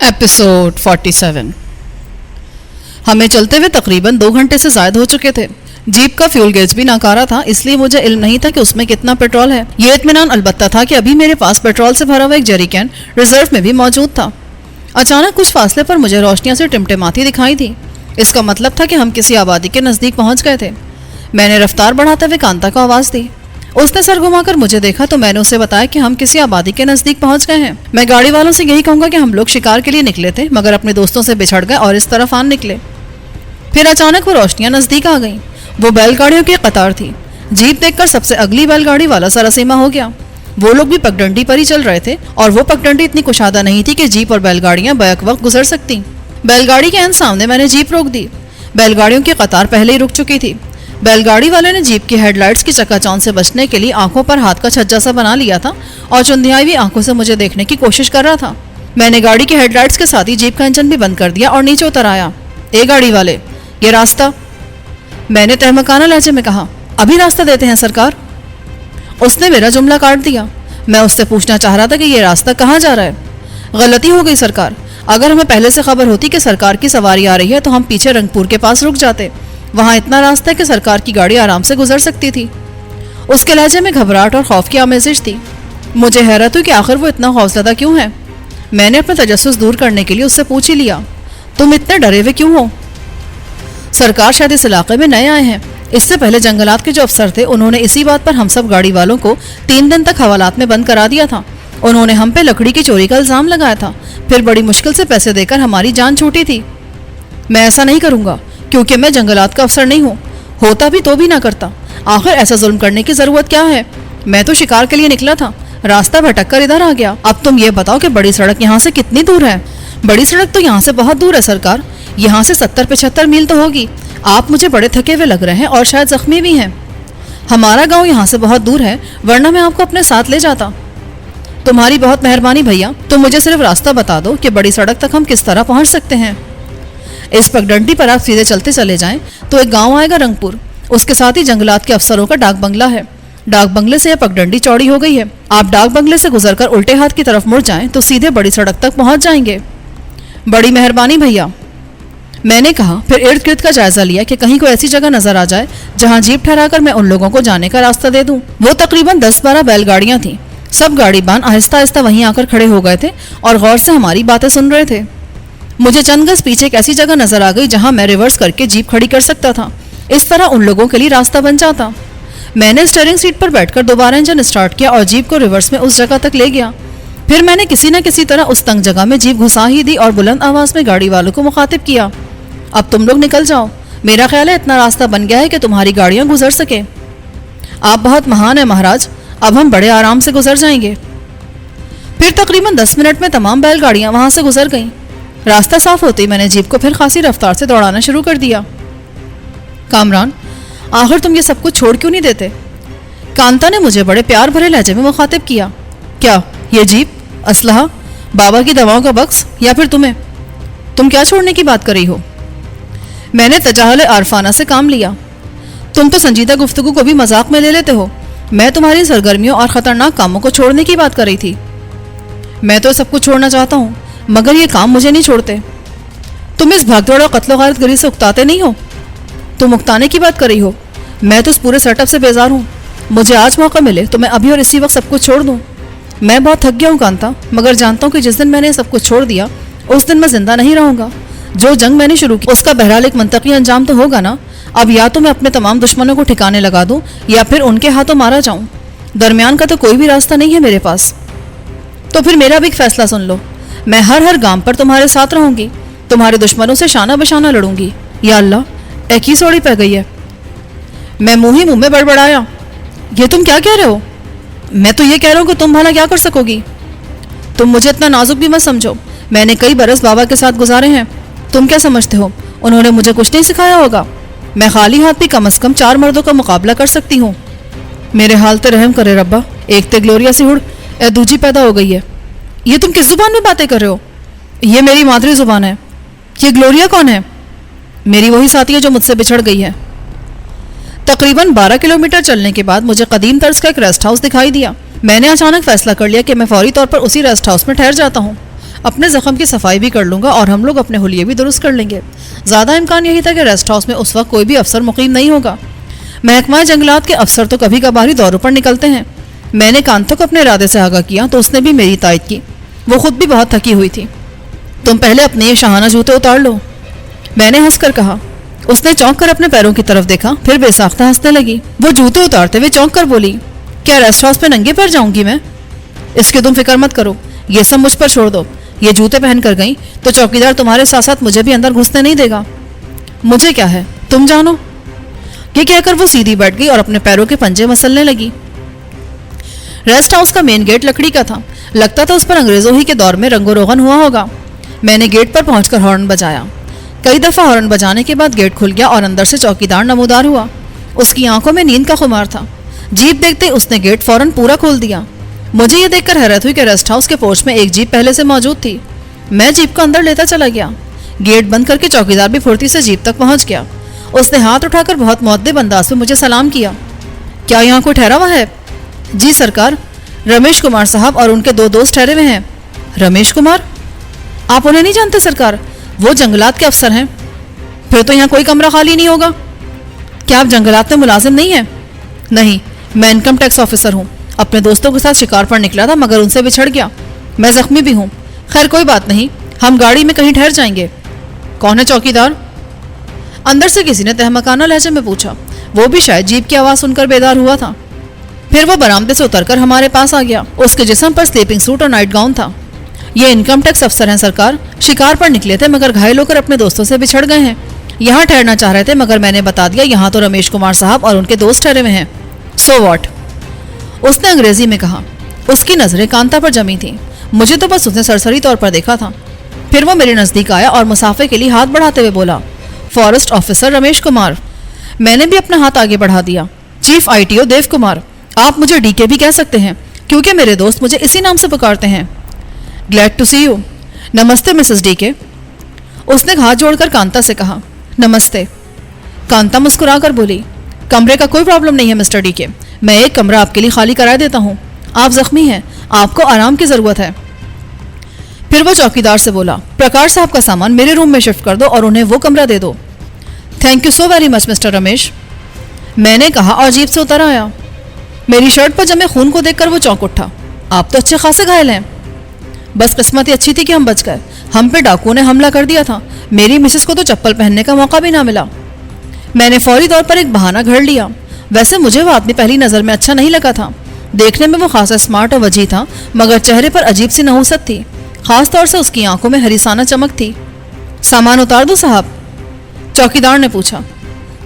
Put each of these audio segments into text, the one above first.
Episode 47। हमें चलते हुए तकरीबन 2 घंटे से ज़ायद हो चुके थे। जीप का फ्यूल गेज भी नाकारा था, इसलिए मुझे इल्म नहीं था कि उसमें कितना पेट्रोल है। ये इत्मीनान अलबत्ता था कि अभी मेरे पास पेट्रोल से भरा हुआ एक जरीकैन रिजर्व में भी मौजूद था। अचानक कुछ फासले पर मुझे रोशनियां से टिमटिमाती दिखाई थी। इसका मतलब था कि हम किसी आबादी के नज़दीक पहुंच गए थे। मैंने रफ्तार बढ़ाते हुए कांता को आवाज़ दी। उसने सर घुमाकर मुझे देखा तो मैंने उसे बताया कि हम किसी आबादी के नज़दीक पहुंच गए हैं। मैं गाड़ी वालों से यही कहूँगा कि हम लोग शिकार के लिए निकले थे, मगर अपने दोस्तों से बिछड़ गए और इस तरफ आन निकले। फिर अचानक वो रोशनियां नज़दीक आ गईं। वो बैलगाड़ियों की कतार थी। जीप देखकर सबसे अगली बैलगाड़ी वाला सरसीमा हो गया। वो लोग भी पगडंडी पर ही चल रहे थे और वो पगडंडी इतनी कुशादा नहीं थी कि जीप और बैलगाड़ियां बैक वक्त गुजर सकती। बैलगाड़ी के एन सामने मैंने जीप रोक दी। बैलगाड़ियों की कतार पहले ही रुक चुकी थी। बैलगाड़ी वाले ने जीप की हेडलाइट्स की चकाचौंध से बचने के लिए आंखों पर हाथ का छज्जा सा बना लिया था और चुंधियाई हुई आंखों से मुझे देखने की कोशिश कर रहा था। मैंने गाड़ी की हेडलाइट्स के साथ ही जीप का इंजन भी बंद कर दिया और नीचे उतर आया। ए गाड़ी वाले, ये रास्ता, मैंने तहमकाना लहजे में कहा। अभी रास्ता देते हैं सरकार। उसने मेरा जुमला काट दिया। मैं उससे पूछना चाह रहा था कि ये रास्ता कहाँ जा रहा है। गलती हो गई सरकार, अगर हमें पहले से खबर होती कि सरकार की सवारी आ रही है तो हम पीछे रंगपुर के पास रुक जाते। वहाँ इतना रास्ता है कि सरकार की गाड़ी आराम से गुजर सकती थी। उसके लहजे में घबराहट और खौफ की आमेजिश थी। मुझे हैरत हुई कि आखिर वो इतना खौफजदा क्यों है। मैंने अपना तजस्सुस दूर करने के लिए उससे पूछ ही लिया, तुम इतने डरे हुए क्यों हो? सरकार शायद इस इलाके में नए आए हैं। इससे पहले जंगलात के जो अफसर थे उन्होंने इसी बात पर हम सब गाड़ी वालों को 3 दिन तक हवालात में बंद करा दिया था। उन्होंने हम पे लकड़ी की चोरी का इल्ज़ाम लगाया था, फिर बड़ी मुश्किल से पैसे देकर हमारी जान छूटी थी। मैं ऐसा नहीं करूँगा क्योंकि मैं जंगलात का अफसर नहीं हूँ। होता भी तो भी ना करता। आखिर ऐसा जुल्म करने की ज़रूरत क्या है? मैं तो शिकार के लिए निकला था, रास्ता भटक कर इधर आ गया। अब तुम ये बताओ कि बड़ी सड़क यहाँ से कितनी दूर है? बड़ी सड़क तो यहाँ से बहुत दूर है सरकार, यहाँ से 70-75 मील तो होगी। आप मुझे बड़े थके हुए लग रहे हैं और शायद जख्मी भी हैं। हमारा गाँव यहाँ से बहुत दूर है, वरना मैं आपको अपने साथ ले जाता। तुम्हारी बहुत मेहरबानी भैया, तुम मुझे सिर्फ रास्ता बता दो कि बड़ी सड़क तक हम किस तरह पहुँच सकते हैं। इस पगडंडी पर आप सीधे चलते चले जाएं तो एक गांव आएगा रंगपुर। उसके साथ ही जंगलात के अफसरों का डाक बंगला है। डाक बंगले से यह पगडंडी चौड़ी हो गई है। आप डाक बंगले से गुजरकर उल्टे हाथ की तरफ मुड़ जाएं तो सीधे बड़ी सड़क तक पहुंच जाएंगे। बड़ी मेहरबानी भैया, मैंने कहा। फिर इर्द गिर्द का जायजा लिया कि कहीं कोई ऐसी जगह नजर आ जाए जहां जीप ठहराकर मैं उन लोगों को जाने का रास्ता दे दूं। वो तकरीबन 10-12 बैलगाड़ियां थीं। सब गाड़ीबान आहिस्ता आहिस्ता वहीं आकर खड़े हो गए थे और गौर से हमारी बातें सुन रहे थे। मुझे चंद गज पीछे एक ऐसी जगह नजर आ गई जहां मैं रिवर्स करके जीप खड़ी कर सकता था। इस तरह उन लोगों के लिए रास्ता बन जाता। मैंने स्टीयरिंग सीट पर बैठकर दोबारा इंजन स्टार्ट किया और जीप को रिवर्स में उस जगह तक ले गया। फिर मैंने किसी न किसी तरह उस तंग जगह में जीप घुसा ही दी और बुलंद आवाज में गाड़ी वालों को मुखातिब किया, अब तुम लोग निकल जाओ। मेरा ख्याल है इतना रास्ता बन गया है कि तुम्हारी गाड़ियां गुजर सके। आप बहुत महान हैं महाराज, अब हम बड़े आराम से गुजर जाएंगे। फिर तकरीबन 10 मिनट में तमाम बैलगाड़ियां वहां से गुजर गईं। रास्ता साफ होते ही मैंने जीप को फिर खासी रफ्तार से दौड़ाना शुरू कर दिया। कामरान, आखिर तुम ये सब कुछ छोड़ क्यों नहीं देते? कांता ने मुझे बड़े प्यार भरे लहजे में मुखातिब किया। क्या ये जीप, असलहा, बाबा की दवाओं का बक्स या फिर तुम्हें? तुम क्या छोड़ने की बात कर रही हो? मैंने तजाहुल आरफाना से काम लिया। तुम तो संजीदा गुफ्तगू को भी मजाक में ले लेते हो। मैं तुम्हारी सरगर्मियों और ख़तरनाक कामों को छोड़ने की बात कर रही थी। मैं तो सब कुछ छोड़ना चाहता हूँ, मगर ये काम मुझे नहीं छोड़ते। तुम इस भागदौड़ और कत्लो गारत गरी से उकताते नहीं हो? तुम उकताने की बात कर रही हो? मैं तो इस पूरे सेटअप से बेजार हूँ। मुझे आज मौका मिले तो मैं अभी और इसी वक्त सब कुछ छोड़ दूँ। मैं बहुत थक गया हूँ कांता, मगर जानता हूँ कि जिस दिन मैंने सब कुछ छोड़ दिया उस दिन मैं जिंदा नहीं रहूँगा। जो जंग मैंने शुरू की उसका बहरहाल एक मंतकी अंजाम तो होगा ना। अब या तो मैं अपने तमाम दुश्मनों को ठिकाने लगा दूँ या फिर उनके हाथों मारा जाऊँ। दरमियान का तो कोई भी रास्ता नहीं है मेरे पास। तो फिर मेरा भी एक फैसला सुन लो। मैं हर गांव पर तुम्हारे साथ रहूंगी, तुम्हारे दुश्मनों से शाना बशाना लड़ूंगी। या अल्लाह, एक ही सोड़ी पै गई है। मैं मुंह ही मुंह में बड़बड़ाया, ये तुम क्या कह रहे हो? मैं तो ये कह रहा हूँ कि तुम भला क्या कर सकोगी? तुम मुझे इतना नाजुक भी मत समझो। मैंने कई बरस बाबा के साथ गुजारे हैं। तुम क्या समझते हो उन्होंने मुझे कुछ नहीं सिखाया होगा? मैं खाली हाथ भी कम से कम 4 मर्दों का मुकाबला कर सकती हूँ। मेरे हाल ते रहम करे रब्बा, एक ते ग्लोरिया सी हुड़ ए दूजी पैदा हो गई है। ये तुम किस जुबान में बातें कर रहे हो? ये मेरी मादरी जुबान है। ये ग्लोरिया कौन है? मेरी वही साथी है जो मुझसे बिछड़ गई है। तकरीबन 12 किलोमीटर चलने के बाद मुझे कदीम तर्ज का एक रेस्ट हाउस दिखाई दिया। मैंने अचानक फैसला कर लिया कि मैं फौरी तौर पर उसी रेस्ट हाउस में ठहर जाता हूँ। اپنے زخم کی صفائی بھی کر لوں گا اور ہم لوگ اپنے حلیے بھی درست کر لیں گے۔ زیادہ امکان یہی تھا کہ ریسٹ ہاؤس میں اس وقت کوئی بھی افسر مقیم نہیں ہوگا۔ محکمہ جنگلات کے افسر تو کبھی کبھاری دوروں پر نکلتے ہیں۔ میں نے کانتا کو اپنے ارادے سے آگاہ کیا تو اس نے بھی میری تائید کی۔ وہ خود بھی بہت تھکی ہوئی تھی۔ تم پہلے اپنے یہ شاہانہ جوتے اتار لو، میں نے ہنس کر کہا۔ اس نے چونک کر اپنے پیروں کی طرف دیکھا، پھر بے ساختہ ہنسنے لگی۔ وہ جوتے اتارتے ہوئے چونک کر بولی، کیا ریسٹ ہاؤس پہ ننگے پیر جاؤں گی میں؟ اس کی تم فکر مت کرو، یہ سب مجھ پر چھوڑ دو۔ یہ جوتے پہن کر گئیں تو چوکیدار تمہارے ساتھ ساتھ مجھے بھی اندر گھسنے نہیں دے گا۔ مجھے کیا ہے، تم جانو۔ یہ کہہ کر وہ سیدھی بیٹھ گئی اور اپنے پیروں کے پنجے مسلنے لگی۔ ریسٹ ہاؤس کا مین گیٹ لکڑی کا تھا، لگتا تھا اس پر انگریزوں ہی کے دور میں رنگ و روغن ہوا ہوگا۔ میں نے گیٹ پر پہنچ کر ہارن بجایا۔ کئی دفعہ ہارن بجانے کے بعد گیٹ کھل گیا اور اندر سے چوکیدار نمودار ہوا۔ اس کی آنکھوں میں نیند کا خمار تھا۔ جیپ دیکھتے اس نے گیٹ فوراً پورا کھول دیا۔ مجھے یہ دیکھ کر حیرت ہوئی کہ ریسٹ ہاؤس کے پورچ میں ایک جیپ پہلے سے موجود تھی۔ میں جیپ کو اندر لیتا چلا گیا۔ گیٹ بند کر کے چوکیدار بھی پھرتی سے جیپ تک پہنچ گیا۔ اس نے ہاتھ اٹھا کر بہت مؤدب انداز میں مجھے سلام کیا۔ کیا یہاں کوئی ٹھہرا ہوا ہے؟ جی سرکار، رمیش کمار صاحب اور ان کے 2 دوست ٹھہرے ہوئے ہیں۔ رمیش کمار؟ آپ انہیں نہیں جانتے سرکار؟ وہ جنگلات کے افسر ہیں۔ پھر تو یہاں کوئی کمرہ خالی نہیں ہوگا۔ کیا آپ جنگلات میں ملازم نہیں ہیں؟ نہیں، میں انکم ٹیکس آفیسر ہوں۔ اپنے دوستوں کے ساتھ شکار پر نکلا تھا مگر ان سے بچھڑ گیا۔ میں زخمی بھی ہوں۔ خیر کوئی بات نہیں، ہم گاڑی میں کہیں ٹھہر جائیں گے۔ کون ہے چوکیدار؟ اندر سے کسی نے تہمکانہ لہجے میں پوچھا۔ وہ بھی شاید جیپ کی آواز سن کر بیدار ہوا تھا۔ پھر وہ برآمدے سے اتر کر ہمارے پاس آ گیا۔ اس کے جسم پر سلیپنگ سوٹ اور نائٹ گاؤن تھا۔ یہ انکم ٹیکس افسر ہیں سرکار، شکار پر نکلے تھے مگر گھائل ہو کر اپنے دوستوں سے بچھڑ گئے ہیں۔ یہاں ٹھہرنا چاہ رہے تھے مگر میں نے بتا دیا یہاں تو رمیش کمار صاحب اور ان کے دوست ٹھہرے ہوئے ہیں۔ So what? اس نے انگریزی میں کہا۔ اس کی نظریں کانتا پر جمی تھیں۔ مجھے تو بس اس نے سرسری طور پر دیکھا تھا۔ پھر وہ میرے نزدیک آیا اور مسافے کے لیے ہاتھ بڑھاتے ہوئے بولا، فارسٹ آفیسر رمیش کمار۔ میں نے بھی اپنا ہاتھ آگے بڑھا دیا۔ چیف آئی ٹی او دیو کمار، آپ مجھے ڈی کے بھی کہہ سکتے ہیں کیونکہ میرے دوست مجھے اسی نام سے پکارتے ہیں۔ Glad to see you. نمستے مسز ڈی کے۔ اس نے ہاتھ جوڑ کر کانتا سے کہا، نمستے۔ کانتا مسکرا کر بولی، کمرے کا کوئی پرابلم نہیں ہے مسٹر ڈی کے، میں ایک کمرہ آپ کے لیے خالی کرا دیتا ہوں۔ آپ زخمی ہیں، آپ کو آرام کی ضرورت ہے۔ پھر وہ چوکیدار سے بولا، پرکاش صاحب کا سامان میرے روم میں شفٹ کر دو اور انہیں وہ کمرہ دے دو۔ Thank you so very much Mister Ramesh, میں نے کہا اور جیپ سے اتر آیا۔ میری شرٹ پر جمے خون کو دیکھ کر وہ چونک اٹھا۔ آپ تو اچھے خاصے گھائل ہیں۔ بس قسمت ہی اچھی تھی کہ ہم بچ گئے۔ ہم پہ ڈاکو نے حملہ کر دیا تھا، میری مسز کو تو چپل پہننے کا موقع بھی نہ ملا۔ میں نے فوری طور پر ایک بہانہ گھڑ لیا۔ ویسے مجھے وہ آدمی پہلی نظر میں اچھا نہیں لگا تھا۔ دیکھنے میں وہ خاصا اسمارٹ اور وجیح تھا مگر چہرے پر عجیب سی نحوست تھی، خاص طور سے اس کی آنکھوں میں حریصانہ چمک تھی۔ سامان اتار دو صاحب؟ چوکیدار نے پوچھا۔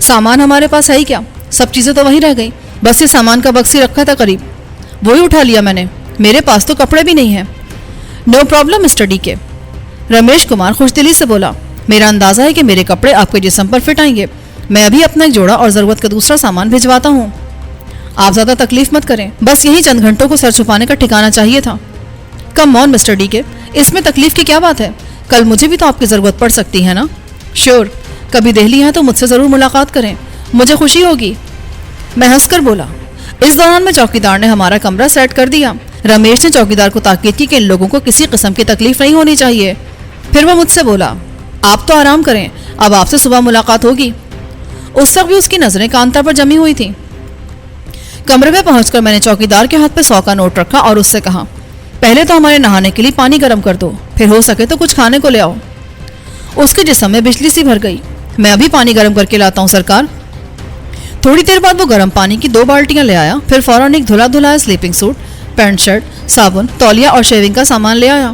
سامان ہمارے پاس ہے ہی کیا، سب چیزیں تو وہیں رہ گئی، بس یہ سامان کا بکس ہی رکھا تھا قریب، وہی اٹھا لیا میں نے، میرے پاس تو کپڑے بھی نہیں ہیں۔ نو پرابلم مسٹر ڈی کے، رمیش کمار خوش دلی سے بولا، میرا اندازہ ہے کہ میرے کپڑے آپ کے جسم پر فٹ آئیں گے، میں ابھی اپنا ایک جوڑا اور ضرورت کا دوسرا سامان بھجواتا ہوں۔ آپ زیادہ تکلیف مت کریں، بس یہی چند گھنٹوں کو سر چھپانے کا ٹھکانا چاہیے تھا۔ کم آن مسٹر ڈی کے، اس میں تکلیف کی کیا بات ہے، کل مجھے بھی تو آپ کی ضرورت پڑ سکتی ہے نا۔ شیور، کبھی دہلی ہیں تو مجھ سے ضرور ملاقات کریں، مجھے خوشی ہوگی۔ میں ہنس کر بولا۔ اس دوران میں چوکیدار نے ہمارا کمرہ سیٹ کر دیا۔ رمیش نے چوکیدار کو تاکید کی کہ ان لوگوں کو کسی قسم کی تکلیف نہیں ہونی چاہیے۔ پھر وہ مجھ سے بولا، آپ تو آرام کریں، اب آپ سے صبح ملاقات ہوگی۔ اس وقت بھی اس کی نظریں کانتا پر جمی ہوئی تھیں۔ کمرے میں پہنچ کر میں نے چوکیدار کے ہاتھ پہ 100 کا نوٹ رکھا اور اس سے کہا، پہلے تو ہمارے نہانے کے لیے پانی گرم کر دو، پھر ہو سکے تو کچھ کھانے کو لے آؤ۔ اس کے جسم میں بجلی سی بھر گئی۔ میں ابھی پانی گرم کر کے لاتا ہوں سرکار۔ تھوڑی دیر بعد وہ گرم پانی کی 2 بالٹیاں لے آیا، پھر فوراً ایک دھلا دھلایا سلیپنگ سوٹ، پینٹ شرٹ، صابن، تولیہ اور شیونگ کا سامان لے آیا۔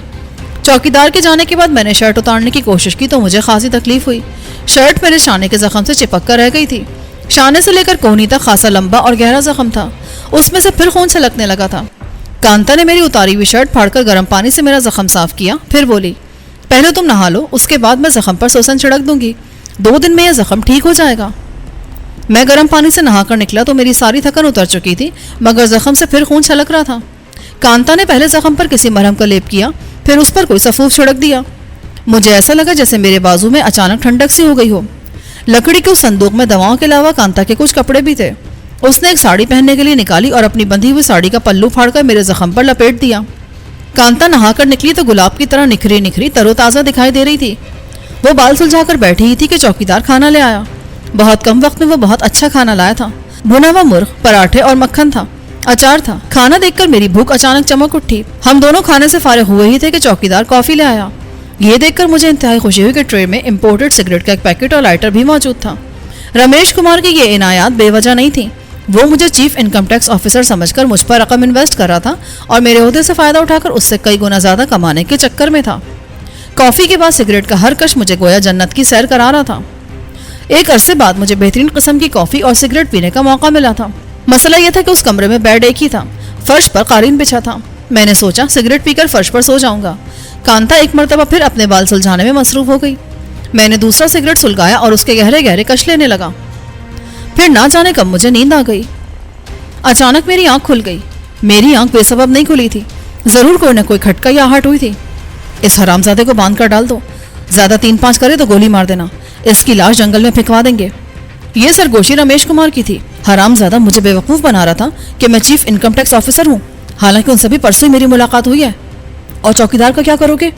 چوکیدار کے جانے کے بعد میں نے شرٹ اتارنے کی کوشش کی تو مجھے خاصی تکلیف ہوئی۔ شرٹ میرے شانے کے زخم سے چپک کر رہ گئی تھی۔ شانے سے لے کر کوہنی تک خاصا لمبا اور گہرا زخم تھا، اس میں سے پھر خون چھلکنے لگا تھا۔ کانتا نے میری اتاری ہوئی شرٹ پھاڑ کر گرم پانی سے میرا زخم صاف کیا، پھر بولی، پہلے تم نہا لو، اس کے بعد میں زخم پر سوسن چھڑک دوں گی، 2 دن میں یہ زخم ٹھیک ہو جائے گا۔ میں گرم پانی سے نہا کر نکلا تو میری ساری تھکن اتر چکی تھی مگر زخم سے پھر خون چھلک رہا تھا۔ کانتا نے پہلے زخم پر کسی مرہم کا لیپ کیا، پھر اس پر کوئی سفوف چھڑک دیا۔ مجھے ایسا لگا جیسے میرے بازو میں اچانک ٹھنڈک سی ہو گئی ہو۔ لکڑی کے اس صندوق میں دواؤں کے علاوہ کانتا کے کچھ کپڑے بھی تھے۔ اس نے ایک ساڑی پہننے کے لیے نکالی اور اپنی بندھی ہوئی ساڑی کا پلو پھاڑ کر میرے زخم پر لپیٹ دیا۔ कांता नहाकर निकली तो गुलाब की तरह निखरी निखरी तरोताजा दिखाई दे रही थी। वो बाल सुलझाकर बैठी ही थी कि चौकीदार खाना ले आया। बहुत कम वक्त में वो बहुत अच्छा खाना लाया था। भुना हुआ मुर्ग, पराठे और मक्खन था, अचार था। खाना देखकर मेरी भूख अचानक चमक उठी। हम दोनों खाने से फारिग हुए ही थे कि चौकीदार कॉफी ले आया। ये देखकर मुझे इंतहाई खुशी हुई कि ट्रे में इंपोर्टेड सिगरेट का एक पैकेट और लाइटर भी मौजूद था। रमेश कुमार की ये इनायत बेवजह नहीं थी। वो मुझे चीफ इनकम टैक्स ऑफिसर समझकर मुझ पर रकम इन्वेस्ट कर रहा था और मेरे ओहदे से फायदा उठाकर उससे कई गुना ज्यादा कमाने के चक्कर में था। कॉफी के बाद सिगरेट का हर कश मुझे गोया जन्नत की सैर करा रहा था। एक अरसे बाद मुझे बेहतरीन किस्म की कॉफी और सिगरेट पीने का मौका मिला था। मसला यह था कि उस कमरे में बेड एक ही था, फर्श पर कालीन बिछा था। मैंने सोचा सिगरेट पीकर फर्श पर सो जाऊंगा। कांता एक मर्तबा फिर अपने बाल सुलझाने में मसरूफ हो गई। मैंने दूसरा सिगरेट सुलगाया और उसके गहरे गहरे कश लेने लगा। फिर ना जाने कब मुझे नींद आ गई। अचानक मेरी आंख खुल गई। मेरी आंख बेसबब नहीं खुली थी, जरूर कोई न कोई खटका या आहट हुई थी। इस हरामजादे को बांध कर डाल दो, ज्यादा 3-5 करे तो गोली मार देना, इसकी लाश जंगल में फेंकवा देंगे। ये सरगोशी रमेश कुमार की थी। हरामजादा मुझे बेवकूफ बना रहा था कि मैं चीफ इनकम टैक्स ऑफिसर हूँ, हालांकि उनसे भी परसों ही मेरी मुलाकात हुई है। और चौकीदार का क्या करोगे?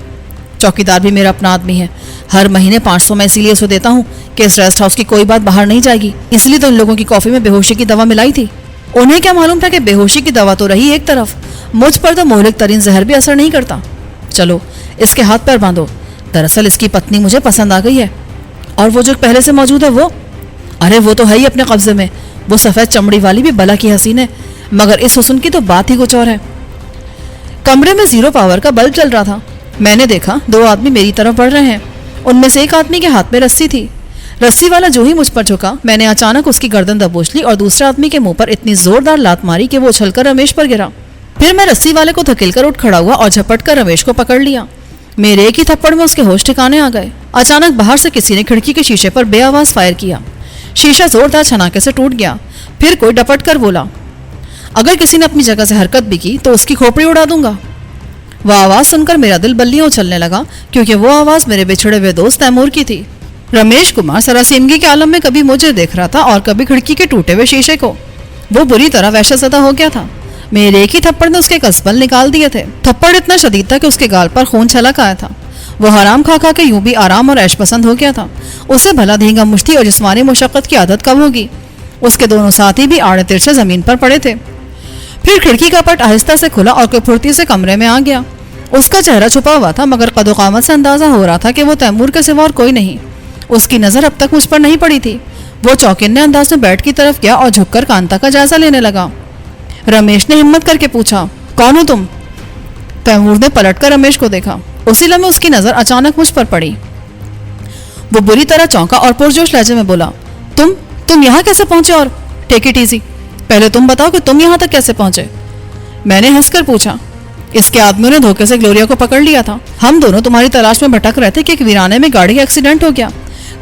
चौकीदार भी मेरा अपना आदमी है। हर महीने 500 मैं इसीलिए उसे देता हूँ कि इस रेस्ट हाउस की कोई बात बाहर नहीं जाएगी। इसलिए तो इन लोगों की कॉफी में बेहोशी की दवा मिलाई थी। उन्हें क्या मालूम था कि बेहोशी की दवा तो रही एक तरफ, मुझ पर तो मोहलिक तरीन जहर भी असर नहीं करता। चलो इसके हाथ पैर बांधो। दरअसल इसकी पत्नी मुझे पसंद आ गई है। और वो जो पहले से मौजूद है वो, अरे वो तो है ही अपने कब्जे में। वो सफेद चमड़ी वाली भी बला की हसीन है, मगर इस हुस्न की तो बात ही कुछ और है। कमरे में 0 पावर का बल्ब चल रहा था। मैंने देखा 2 आदमी मेरी तरफ बढ़ रहे हैं। उनमें से एक आदमी के हाथ में रस्सी थी। रस्सी वाला जो ही मुझ पर झुका, मैंने अचानक उसकी गर्दन दबोच ली और दूसरे आदमी के मुंह पर इतनी जोरदार लात मारी कि वो उछलकर रमेश पर गिरा। फिर मैं रस्सी वाले को धकेलकर उठ खड़ा हुआ और झपट कर रमेश को पकड़ लिया। मेरे एक ही थप्पड़ में उसके होश ठिकाने आ गए। अचानक बाहर से किसी ने खिड़की के शीशे पर बेआवाज फायर किया। शीशा जोरदार छनाके से टूट गया। फिर कोई डपट कर बोला, अगर किसी ने अपनी जगह से हरकत भी की तो उसकी खोपड़ी उड़ा दूंगा। वह आवाज सुनकर मेरा दिल बल्लियों उछलने लगा, क्योंकि वो आवाज मेरे बिछड़े हुए दोस्त तैमूर की थी। रमेश कुमार सरासीमगी के आलम में कभी मुझे देख रहा था और कभी खिड़की के टूटे हुए शीशे को। वो बुरी तरह वहशतज़दा हो गया था। मेरे एक ही थप्पड़ ने उसके कसबल निकाल दिए थे। थप्पड़ इतना शदीद था कि उसके गाल पर खून छलक आया था। वो हराम खा खा के यूं भी आराम और ऐश पसंद हो गया था। उसे भला धींगा मुश्ती और जिस्मानी मुशक्कत की आदत कब होगी? उसके दोनों साथी भी आड़े तिरछे जमीन पर पड़े थे। फिर खिड़की का पट आहिस्ता से खुला और फुर्ती से कमरे में आ गया। उसका चेहरा छुपा हुआ था, मगर कदोकामत से अंदाजा हो रहा था कि वो तैमूर के सिवा और कोई नहीं। उसकी नजर अब तक मुझ पर नहीं पड़ी थी। वो चौकिन्ने अंदाज में बेड की तरफ गया और झुककर कांता का जायजा लेने लगा। रमेश ने हिम्मत करके पूछा, कौन हो तुम? तैमूर ने पलटकर रमेश को देखा। उसी लम्हे उसकी नजर अचानक मुझ पर पड़ी। वो बुरी तरह चौंका और पुरजोश लहजे में बोला, तुम यहाँ कैसे पहुंचे? और टेक इट इजी, पहले तुम बताओ कि तुम यहाँ तक कैसे पहुंचे? मैंने हंसकर पूछा। इसके आदमियों ने धोखे से ग्लोरिया को पकड़ लिया था। हम दोनों तुम्हारी तलाश में भटक रहे थे कि एक वीराने में गाड़ी का एक्सीडेंट हो गया।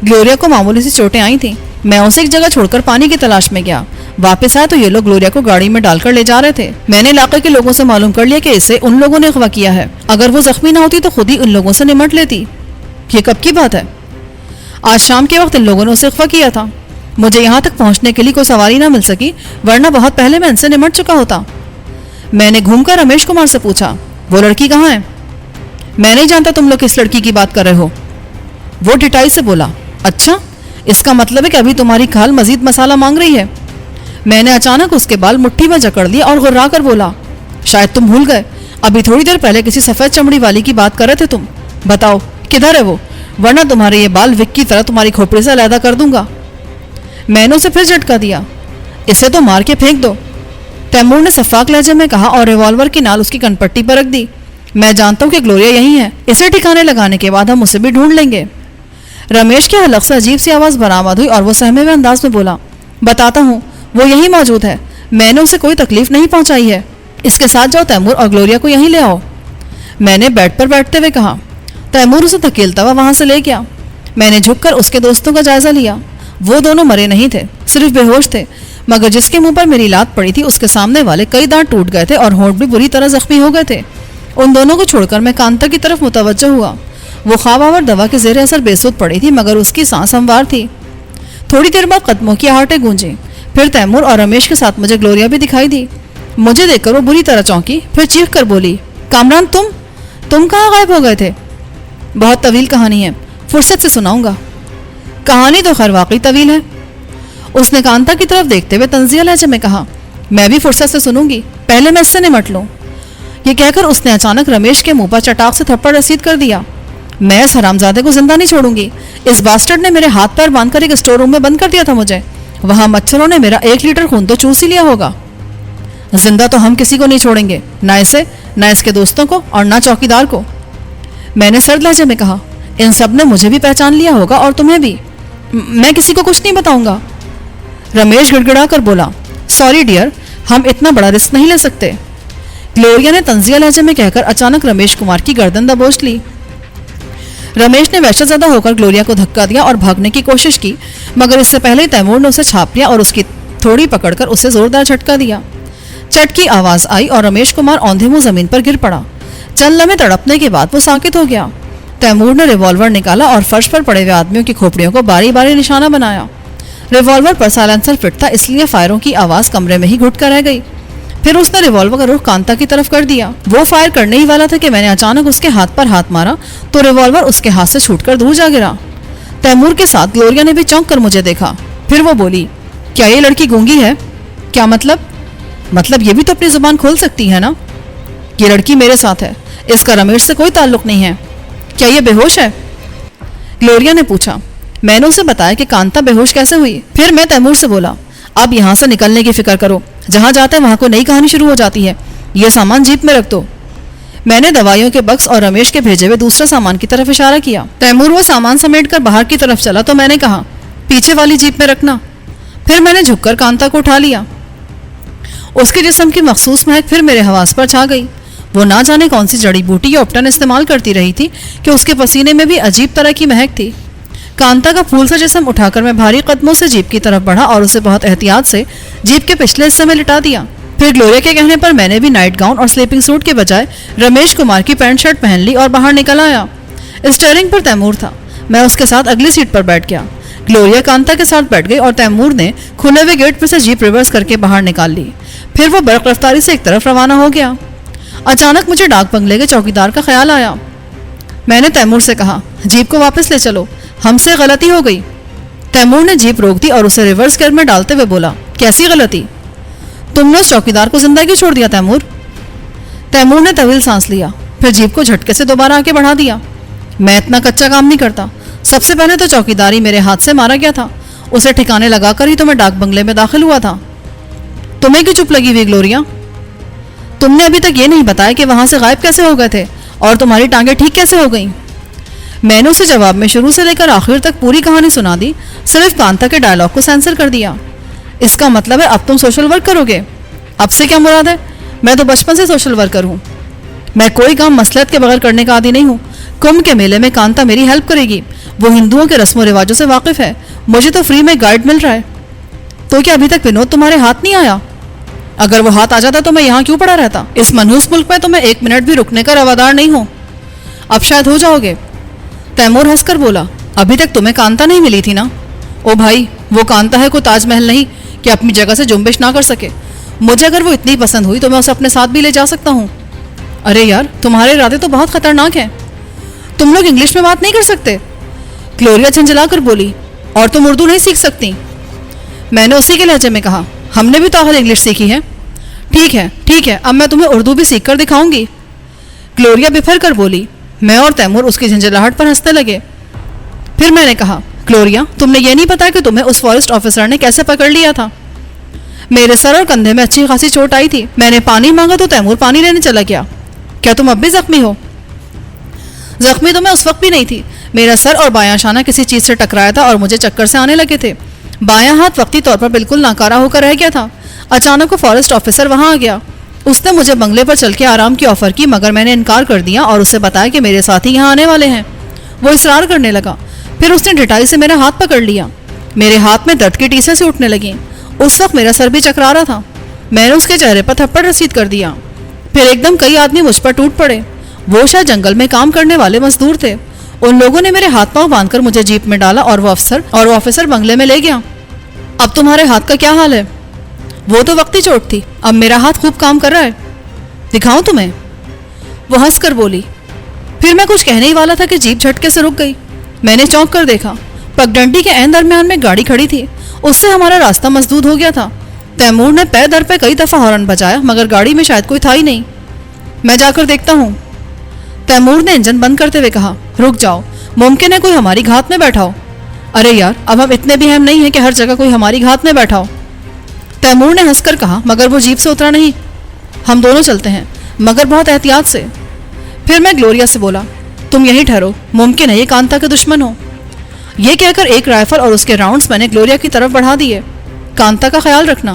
ग्लोरिया को मामूली सी चोटें आई थी। मैं उसे एक जगह छोड़कर पानी की तलाश में गया। वापस आया तो ये लोग ग्लोरिया को गाड़ी में डालकर ले जा रहे थे। मैंने इलाके के लोगों से मालूम कर लिया कि इसे उन लोगों ने अगवा किया है। अगर वो जख्मी ना होती तो खुद ही उन लोगों से निमट लेती। ये कब की बात है? आज शाम के वक्त इन लोगों ने उसे अगवा किया था। मुझे यहाँ तक पहुँचने के लिए कोई सवारी ना मिल सकी, वरना बहुत पहले मैं इनसे निमट चुका होता। मैंने घूमकर रमेश कुमार से पूछा, वो लड़की कहाँ है? मैं नहीं जानता तुम लोग किस लड़की की बात कर रहे हो। वो ढिठाई से बोला, अच्छा, इसका मतलब है कि अभी तुम्हारी खाल मजीद मसाला मांग रही है। मैंने अचानक उसके बाल मुट्ठी में जकड़ लिए और गुर्रा कर बोला, शायद तुम भूल गए, अभी थोड़ी देर पहले किसी सफेद चमड़ी वाली की बात कर रहे थे तुम। बताओ किधर है वो, वरना तुम्हारे ये बाल विक की तरह तुम्हारी खोपड़ी से अलहदा कर दूंगा। मैंने उसे फिर झटका दिया, इसे तो मार के फेंक दो। तैमूर ने सफाक लहजे में कहा और रिवॉल्वर की नाल उसकी कनपट्टी पर रख दी। मैं जानता हूँ कि ग्लोरिया यही है। इसे ठिकाने लगाने के बाद हम उसे भी ढूंढ लेंगे। रमेश के हलक से अजीब सी आवाज बरामद हुई और वो सहमे हुए अंदाज में बोला, बताता हूँ, वो यही मौजूद है। मैंने उसे कोई तकलीफ नहीं पहुंचाई है। इसके साथ जाओ तैमूर और ग्लोरिया को यहीं ले आओ। मैंने बेड पर बैठते हुए कहा। तैमूर उसे धकेलता हुआ वहां से ले गया। मैंने झुककर उसके दोस्तों का जायजा लिया। वो दोनों मरे नहीं थे, सिर्फ बेहोश थे, मगर जिसके मुंह पर मेरी लात पड़ी थी उसके सामने वाले कई दांत टूट गए थे और होंठ भी बुरी तरह जख्मी हो गए थे। उन दोनों को छोड़कर मैं कांता की तरफ मुतवज्जो हुआ। वो ख्वाबावर दवा के जेर असर बेसुध पड़ी थी, मगर उसकी सांस हमवार थी। थोड़ी देर बाद कदमों की आहटें गूंजी। फिर तैमूर और रमेश के साथ मुझे ग्लोरिया भी दिखाई दी। मुझे देखकर वो बुरी तरह चौंकी, फिर चीख कर बोली, कामरान तुम कहाँ गायब हो गए थे? बहुत तवील कहानी है, फुर्सत से सुनाऊंगा। कहानी तो खैर वाकई तवील है, उसने कांता की तरफ देखते हुए तंजिया लहजे में कहा। मैं भी फुर्सत से सुनूंगी, पहले मैं इससे निमट लूं। ये कहकर उसने अचानक रमेश के मुंह पर चटाक से थप्पड़ रसीद कर दिया। मैं इस हरामजादे को जिंदा नहीं छोड़ूंगी। इस बास्टर्ड ने मेरे हाथ पैर बांधकर एक स्टोर रूम में बंद कर दिया था मुझे। वहां मच्छरों ने मेरा 1 लीटर खून तो चूस ही लिया होगा। जिंदा तो हम किसी को नहीं छोड़ेंगे, ना इसे, ना इसके दोस्तों को और ना चौकीदार को, मैंने सर्द लहजे में कहा। इन सब ने मुझे भी पहचान लिया होगा और तुम्हें भी। मैं किसी को कुछ नहीं बताऊंगा। रमेश गिड़गिड़ा कर बोला, सॉरी डियर, हम इतना बड़ा रिस्क नहीं ले सकते। ग्लोरिया ने तंजिया लहजे में कहकर अचानक रमेश कुमार की गर्दन दबोच ली। रमेश ने वहशतज़दा होकर ग्लोरिया को धक्का दिया और भागने की कोशिश की, मगर इससे पहले तैमूर ने उसे छाप लिया और उसकी थोड़ी पकड़कर उसे जोरदार झटका दिया। चट की आवाज आई और रमेश कुमार औंधे मुंह जमीन पर गिर पड़ा। चंद लम्हे तड़पने के बाद वो साकित हो गया। तैमूर ने रिवॉल्वर निकाला और फर्श पर पड़े हुए आदमियों की खोपड़ियों को बारी बारी निशाना बनाया। रिवॉल्वर पर साइलेंसर फिट था, इसलिए फायरों की आवाज कमरे में ही घुट कर रह गई। फिर उसने रिवॉल्वर का रुख कांता की तरफ कर दिया। वो फायर करने ही वाला था कि मैंने अचानक उसके हाथ पर हाथ मारा तो रिवॉल्वर उसके हाथ से छूटकर दूर जा गिरा। तैमूर के साथ ग्लोरिया ने भी चौंक कर मुझे देखा। फिर वो बोली, क्या ये लड़की गूंगी है? क्या मतलब? मतलब ये भी तो अपनी जुबान खोल सकती है ना? ये लड़की मेरे साथ है, इसका रमेश से कोई ताल्लुक नहीं है। क्या ये बेहोश है? ग्लोरिया ने पूछा। मैंने उसे बताया कि कांता बेहोश कैसे हुई। फिर मैं तैमूर से बोला, अब यहाँ से निकलने की फिक्र करो, जहाँ जाते हैं वहाँ को नई कहानी शुरू हो जाती है। ये सामान जीप में रख दो। मैंने दवाइयों के बक्स और रमेश के भेजे हुए दूसरे सामान की तरफ इशारा किया। तैमूर वो सामान समेटकर बाहर की तरफ चला तो मैंने कहा, पीछे वाली जीप में रखना। फिर मैंने झुककर कांता को उठा लिया। उसके जिस्म की मखसूस महक फिर मेरे हवास पर छा गई। वो ना जाने कौन सी जड़ी बूटी या उपटन इस्तेमाल करती रही थी कि उसके पसीने में भी अजीब तरह की महक थी। कांता का फूल सा जिस्म उठाकर मैं भारी कदमों से जीप की तरफ बढ़ा और उसे बहुत एहतियात से जीप के पिछले हिस्से में लिटा दिया। फिर ग्लोरिया के कहने पर मैंने भी नाइट गाउन और स्लीपिंग सूट के बजाय रमेश कुमार की पैंट शर्ट पहन ली और बाहर निकल आया। स्टीयरिंग पर तैमूर था। मैं उसके साथ अगली सीट पर बैठ गया। ग्लोरिया कांता के साथ बैठ गई और तैमूर ने खुले हुए गेट पर से जीप रिवर्स करके बाहर निकाल ली। फिर वो बर्क रफ्तारी से एक तरफ रवाना हो गया। अचानक मुझे डाक बंगले के चौकीदार का ख्याल आया। मैंने तैमूर से कहा, जीप को वापस ले चलो, हमसे गलती हो गई। तैमूर ने जीप रोक दी और उसे रिवर्स गियर में डालते हुए बोला, कैसी गलती? तुमने उस चौकीदार को जिंदा क्यों छोड़ दिया तैमूर? तैमूर ने तवील सांस लिया, फिर जीप को झटके से दोबारा आगे बढ़ा दिया। मैं इतना कच्चा काम नहीं करता। सबसे पहले तो चौकीदारी मेरे हाथ से मारा गया था, उसे ठिकाने लगाकर ही तो मैं डाक बंगले में दाखिल हुआ था। तुम्हें क्यों चुप लगी हुई ग्लोरिया? तुमने अभी तक ये नहीं बताया कि वहां से गायब कैसे हो गए थे और तुम्हारी टांगें ठीक कैसे हो गईं? मैंने उसे जवाब में शुरू से लेकर आखिर तक पूरी कहानी सुना दी, सिर्फ कांता के डायलॉग को सेंसर कर दिया। इसका मतलब है अब तुम सोशल वर्क करोगे? अब से क्या मुराद है? मैं तो बचपन से सोशल वर्कर हूँ। मैं कोई काम मसलहत के बगैर करने का आदी नहीं हूँ। कुंभ के मेले में कांता मेरी हेल्प करेगी। वो हिंदुओं के रस्मों रिवाजों से वाकिफ है। मुझे तो फ्री में गाइड मिल रहा है। तो क्या अभी तक विनोद तुम्हारे हाथ नहीं आया? अगर वो हाथ आ जाता तो मैं यहाँ क्यों पड़ा रहता? इस मनहूस मुल्क में तो मैं 1 मिनट भी रुकने का रवादार नहीं हूँ। अब शायद हो जाओगे। तैमूर हंसकर बोला, अभी तक तुम्हें कांता नहीं मिली थी ना? ओ भाई, वो कांता है कोई ताजमहल नहीं कि अपनी जगह से जुम्बिश ना कर सके। मुझे अगर वो इतनी पसंद हुई तो मैं उसे अपने साथ भी ले जा सकता हूँ। अरे यार, तुम्हारे इरादे तो बहुत खतरनाक हैं। तुम लोग इंग्लिश में बात नहीं कर सकते? ग्लोरिया झंझला कर बोली, और तुम उर्दू नहीं सीख सकती? मैंने उसी के लहजे में कहा, हमने भी तो आखिर इंग्लिश सीखी है। ठीक है, अब मैं तुम्हें उर्दू भी सीख कर दिखाऊंगी। ग्लोरिया बिफर कर बोली। मैं और तैमूर उसकी झंझलाहट पर हंसने लगे। फिर मैंने कहा, ग्लोरिया, तुमने ये नहीं पता कि तुम्हें उस फॉरेस्ट ऑफिसर ने कैसे पकड़ लिया था? मेरे सर और कंधे में अच्छी खासी चोट आई थी। मैंने पानी मांगा तो तैमूर पानी लेने चला गया। क्या तुम अब भी जख्मी हो? जख्मी तो मैं उस वक्त भी नहीं थी। मेरा सर और बायां शाना किसी चीज से टकराया था और मुझे चक्कर से आने लगे थे। बायां हाथ वक्ती तौर पर बिल्कुल नाकारा होकर रह गया था। अचानक वो फॉरेस्ट ऑफिसर वहां आ गया। उसने मुझे बंगले पर चल के आराम की ऑफर की, मगर मैंने इनकार कर दिया और उसे बताया कि मेरे साथी यहाँ आने वाले हैं। वो इसरार करने लगा। फिर उसने ढिठाई से मेरा हाथ पकड़ लिया। मेरे हाथ में दर्द की टीसें से उठने लगी। उस वक्त मेरा सर भी चकरा रहा था। मैंने उसके चेहरे पर थप्पड़ रसीद कर दिया। फिर एकदम कई आदमी मुझ पर टूट पड़े। वो शायद जंगल में काम करने वाले मजदूर थे। उन लोगों ने मेरे हाथ पांव बांधकर मुझे जीप में डाला और वो ऑफिसर बंगले में ले गया। अब तुम्हारे हाथ का क्या हाल है? वो तो वक्ती चोट थी, अब मेरा हाथ खूब काम कर रहा है। दिखाऊं तुम्हें? وہ ہنس کر بولی۔ پھر میں کچھ کہنے ہی والا تھا کہ جیپ جھٹکے سے رک گئی۔ میں نے چونک کر دیکھا، پگڈنڈی کے عین درمیان میں گاڑی کھڑی تھی، اس سے ہمارا راستہ مسدود ہو گیا تھا۔ تیمور نے پے در پہ کئی دفعہ ہارن بجایا مگر گاڑی میں شاید کوئی تھا ہی نہیں۔ میں جا کر دیکھتا ہوں، تیمور نے انجن بند کرتے ہوئے کہا۔ رک جاؤ، ممکن ہے کوئی ہماری گھات میں بیٹھا ہو۔ ارے یار، اب ہم اتنے بھی اہم نہیں ہیں کہ ہر جگہ کوئی ہماری گھات میں بیٹھا ہو، تیمور نے ہنس کر کہا، مگر وہ جیپ سے اترا نہیں۔ ہم دونوں چلتے ہیں مگر بہت احتیاط سے۔ پھر میں گلوریا سے بولا، تم یہیں ٹھہرو، ممکن ہے یہ کانتا کے دشمن ہو۔ یہ کہہ کر ایک رائفل اور اس کے راؤنڈز میں نے گلوریا کی طرف بڑھا دیے۔ کانتا کا خیال رکھنا،